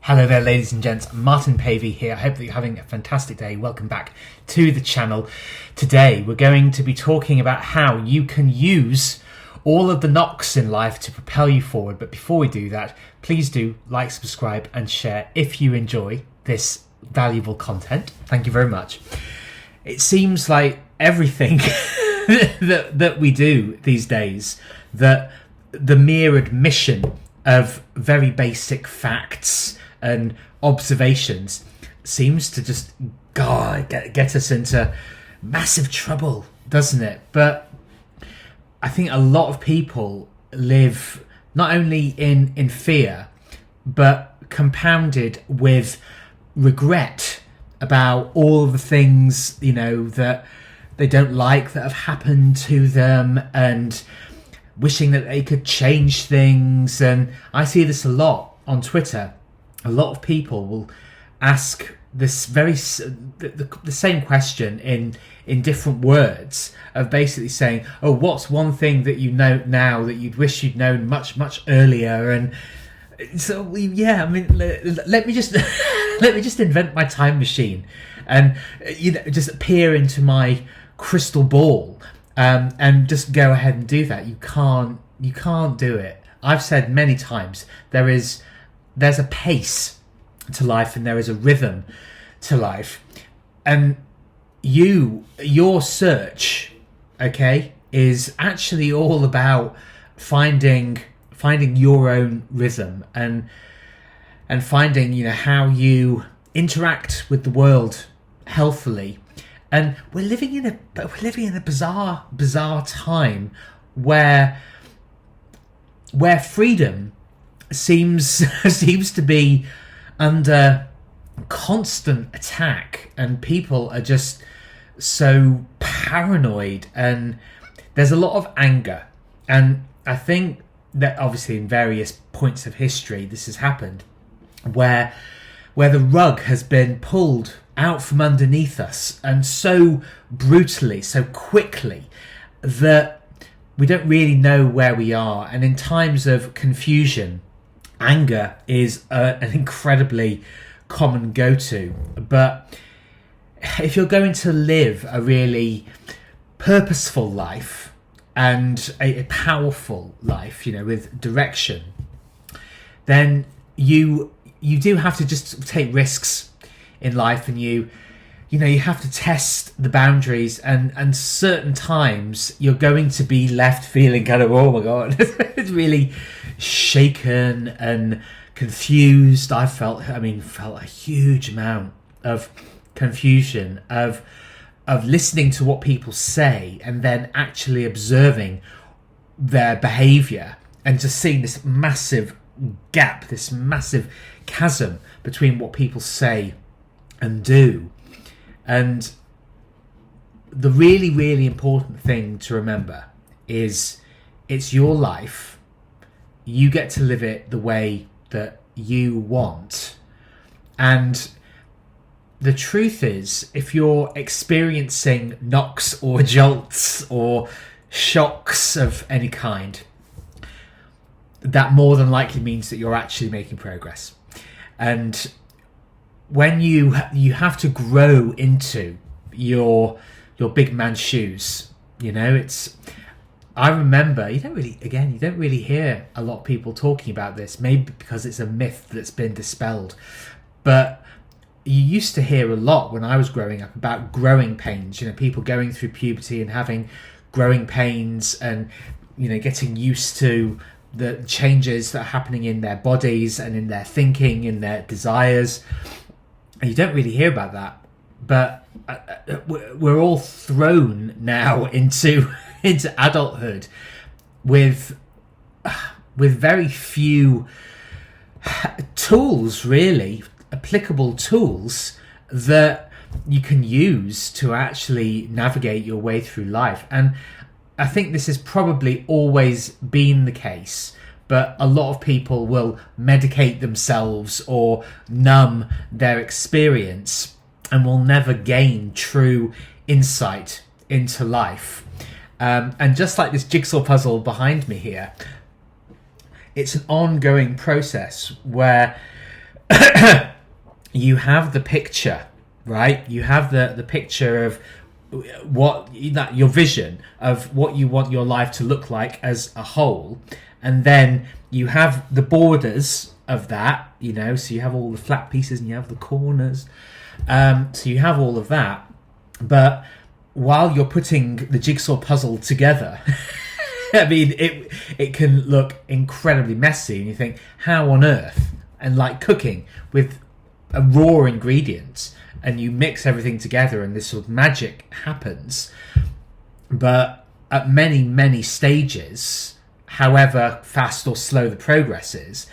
Hello there, ladies and gents. Martin Pavey here. I hope that you're having a fantastic day. Welcome back to the channel. Today, we're going to be talking about how you can use all of the knocks in life to propel you forward. But before we do that, please do like, subscribe, and share if you enjoy this valuable content. Thank you very much. It seems like everything that we do these days, that the mere admission of very basic facts and observations seems to just get us into massive trouble, doesn't it? But I think a lot of people live not only in fear, but compounded with regret about all the things, you know, that they don't like that have happened to them, and wishing that they could change things. And I see this a lot on Twitter. A lot of people will ask this the same question in different words, of basically saying, oh, what's one thing that you know now that you'd wish you'd known much earlier? And so, yeah, I mean, let me just let me just invent my time machine and, you know, just peer into my crystal ball and just go ahead and do that. You can't do it. I've said many times, there's a pace to life and there is a rhythm to life, and your search, okay, is actually all about finding your own rhythm and finding, you know, how you interact with the world healthily. And we're living in a bizarre time where freedom seems to be under constant attack, and people are just so paranoid, and there's a lot of anger. And I think that obviously in various points of history this has happened, where the rug has been pulled out from underneath us, and so brutally, so quickly, that we don't really know where we are. And in times of confusion, anger is an incredibly common go-to. But if you're going to live a really purposeful life and a powerful life, you know, with direction, then you do have to just take risks in life, and you have to test the boundaries, and certain times you're going to be left feeling kind of, oh my god, it's really shaken and confused. I felt a huge amount of confusion of listening to what people say and then actually observing their behavior, and just seeing this massive gap, this massive chasm between what people say and do. And the really, really important thing to remember is it's your life. You get to live it the way that you want. And the truth is, if you're experiencing knocks or jolts or shocks of any kind, that more than likely means that you're actually making progress. And when you have to grow into your big man's shoes, you know, I remember, you don't really hear a lot of people talking about this, maybe because it's a myth that's been dispelled, but you used to hear a lot when I was growing up about growing pains, you know, people going through puberty and having growing pains, and, you know, getting used to the changes that are happening in their bodies and in their thinking, in their desires. And you don't really hear about that, but we're all thrown now into adulthood with very few tools, really applicable tools, that you can use to actually navigate your way through life. And I think this has probably always been the case, but a lot of people will medicate themselves or numb their experience and will never gain true insight into life. And just like this jigsaw puzzle behind me here, it's an ongoing process where you have the picture, right? You have the picture of your vision of what you want your life to look like as a whole, and then you have the borders of that, so you have all the flat pieces and you have the corners, so you have all of that, but while you're putting the jigsaw puzzle together, I mean, it can look incredibly messy, and you think, how on earth? And like cooking with a raw ingredients, and you mix everything together and this sort of magic happens. But at many, many stages, however fast or slow the progress is,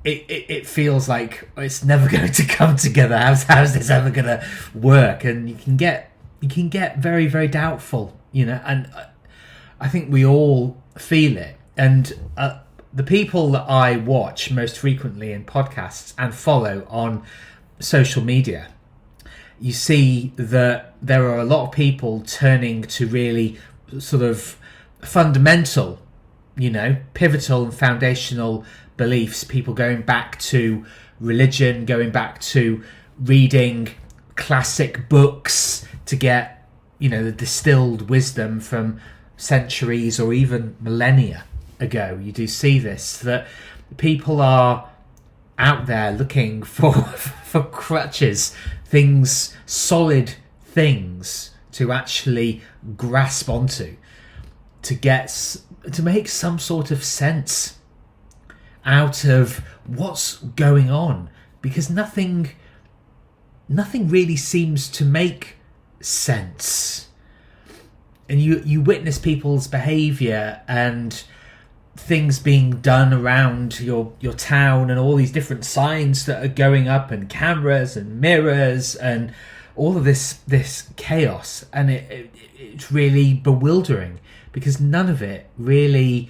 it feels like it's never going to come together. How's this ever going to work? And you can get very, very doubtful, and I think we all feel it. And the people that I watch most frequently in podcasts and follow on social media, you see that there are a lot of people turning to really sort of fundamental, pivotal and foundational beliefs. People going back to religion, going back to reading classic books to get, the distilled wisdom from centuries or even millennia ago. You do see this, that people are out there looking for crutches, things, solid things to actually grasp onto, to make some sort of sense out of what's going on, because nothing really seems to make sense. And you witness people's behavior and things being done around your town, and all these different signs that are going up, and cameras and mirrors and all of this chaos, and it's really bewildering, because none of it really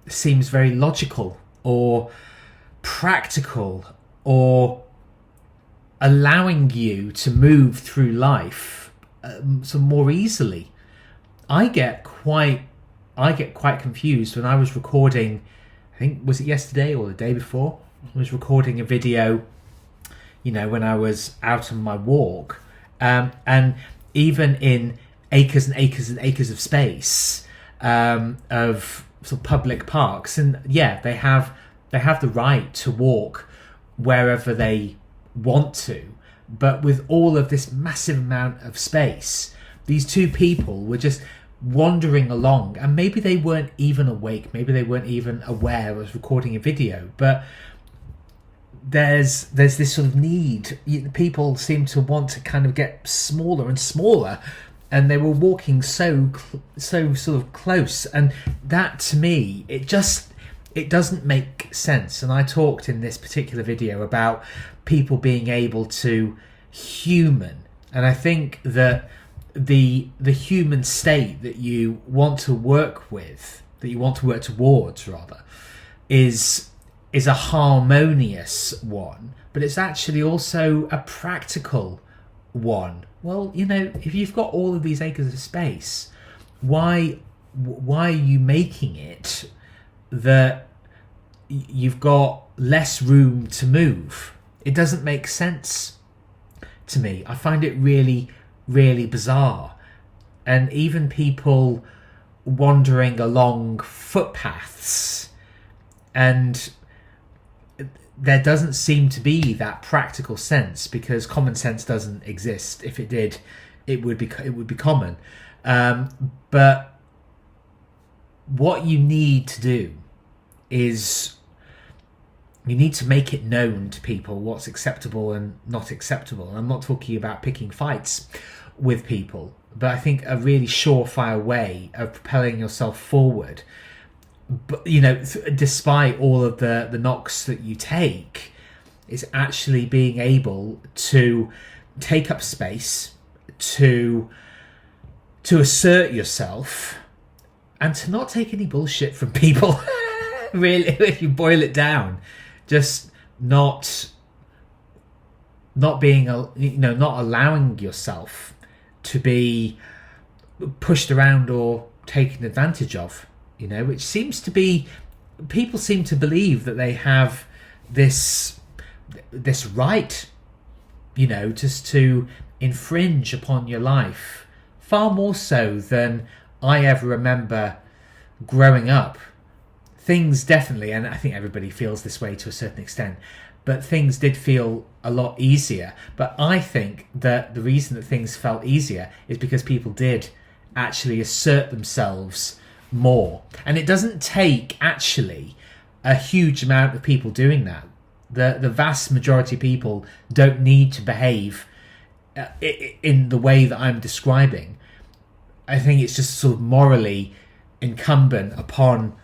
seems very logical or practical or allowing you to move through life some more easily. I get quite confused when I was recording, I think, was it yesterday or the day before? I was recording a video, when I was out on my walk, and even in acres and acres and acres of space, of sort of public parks, and they have the right to walk wherever they want to, but with all of this massive amount of space, these two people were just wandering along, and maybe they weren't even awake, maybe they weren't even aware I was recording a video, but there's this sort of need. People seem to want to kind of get smaller and smaller, and they were walking so sort of close, and that to me, it doesn't make sense. And I talked in this particular video about people being able to human, and I think that the human state that you want to work with, that you want to work towards rather, is a harmonious one, but it's actually also a practical one. Well, if you've got all of these acres of space, why are you making it that you've got less room to move? It doesn't make sense to me. I find it really, really bizarre. And even people wandering along footpaths, and there doesn't seem to be that practical sense, because common sense doesn't exist. If it did, it would be common. But what you need to do is you need to make it known to people what's acceptable and not acceptable. And I'm not talking about picking fights with people, but I think a really surefire way of propelling yourself forward, but despite all of the knocks that you take, is actually being able to take up space, to assert yourself, and to not take any bullshit from people. Really, if you boil it down, just not being not allowing yourself to be pushed around or taken advantage of, which seems to be, people seem to believe that they have this this right, just to infringe upon your life, far more so than I ever remember growing up. Things definitely, and I think everybody feels this way to a certain extent, but things did feel a lot easier. But I think that the reason that things felt easier is because people did actually assert themselves more. And it doesn't take actually a huge amount of people doing that. The vast majority of people don't need to behave in the way that I'm describing. I think it's just sort of morally incumbent upon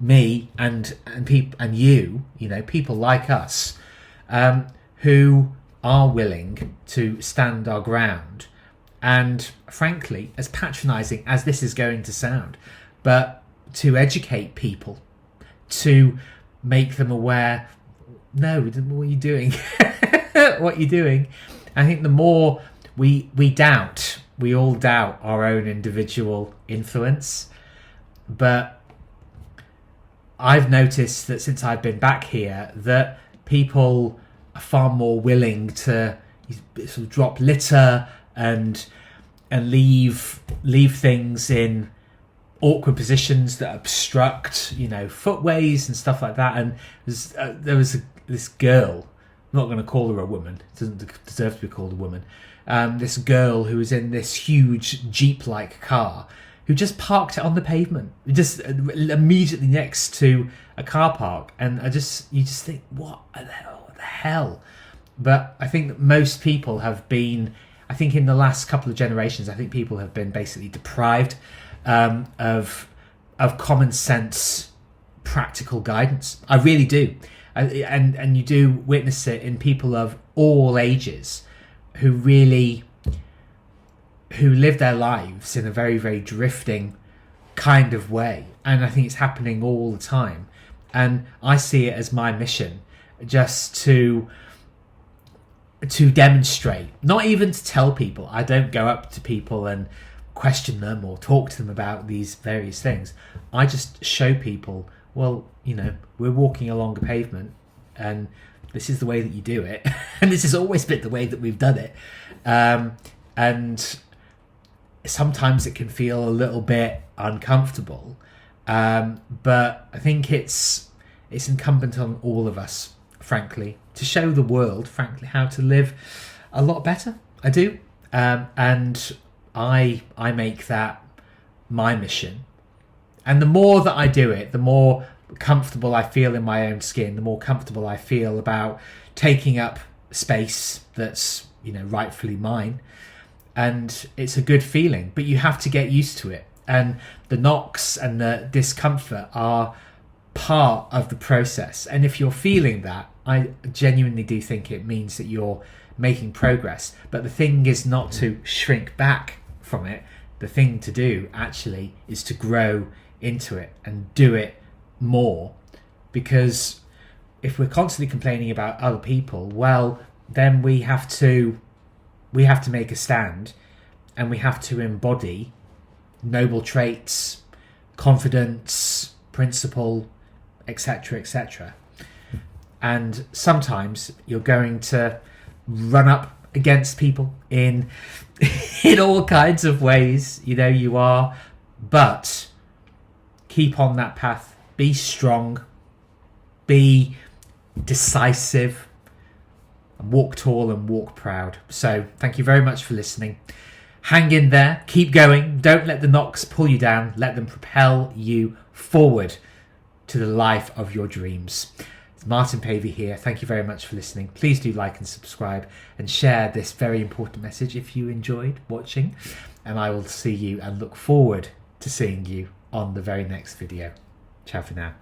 me and people and people like us, who are willing to stand our ground. And frankly, as patronizing as this is going to sound, but to educate people, to make them aware, no, what are you doing? What you're doing. I think the more we all doubt our own individual influence. But I've noticed that since I've been back here, that people are far more willing to sort of drop litter and leave things in awkward positions that obstruct, footways and stuff like that. And there was this girl, I'm not going to call her a woman, doesn't deserve to be called a woman. This girl who was in this huge Jeep-like car, who just parked it on the pavement, just immediately next to a car park. And you just think, what the hell? But I think that most people have been, I think in the last couple of generations, I think people have been basically deprived of common sense, practical guidance. I really do. And you do witness it in people of all ages who live their lives in a very, very drifting kind of way. And I think it's happening all the time. And I see it as my mission just to demonstrate, not even to tell people. I don't go up to people and question them or talk to them about these various things. I just show people, well, we're walking along a pavement and this is the way that you do it. And this has always been the way that we've done it. And sometimes it can feel a little bit uncomfortable. But I think it's incumbent on all of us, frankly, to show the world, frankly, how to live a lot better. I do. And I make that my mission. And the more that I do it, the more comfortable I feel in my own skin, the more comfortable I feel about taking up space that's, rightfully mine. And it's a good feeling, but you have to get used to it. And the knocks and the discomfort are part of the process. And if you're feeling that, I genuinely do think it means that you're making progress. But the thing is not to shrink back from it. The thing to do actually is to grow into it and do it more. Because if we're constantly complaining about other people, well, then we have to make a stand, and we have to embody noble traits, confidence, principle, etc., etc. And sometimes you're going to run up against people in all kinds of ways, you are, but keep on that path. Be strong, be decisive, and walk tall and walk proud. So thank you very much for listening. Hang in there, keep going. Don't let the knocks pull you down. Let them propel you forward to the life of your dreams. It's Martin Pavey here. Thank you very much for listening. Please do like and subscribe and share this very important message if you enjoyed watching. And I will see you and look forward to seeing you on the very next video. Ciao for now.